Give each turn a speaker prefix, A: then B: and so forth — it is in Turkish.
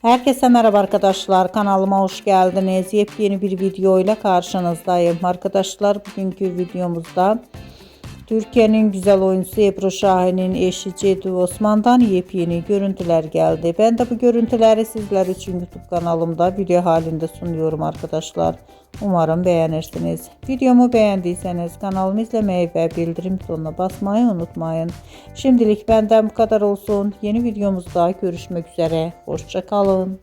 A: Herkese merhaba arkadaşlar. Kanalıma hoş geldiniz. Yepyeni bir video ile karşınızdayım. Arkadaşlar bugünkü videomuzda Türkiye'nin güzel oyuncusu Ebru Şahin'in eşi Cedi Osman'dan yepyeni görüntüler geldi. Ben de bu görüntüleri sizler için YouTube kanalımda video halinde sunuyorum arkadaşlar. Umarım beğenirsiniz. Videomu beğendiyseniz kanalımı izlemeyi ve bildirim butonuna basmayı unutmayın. Şimdilik benden bu kadar olsun. Yeni videomuzda görüşmek üzere. Hoşça kalın.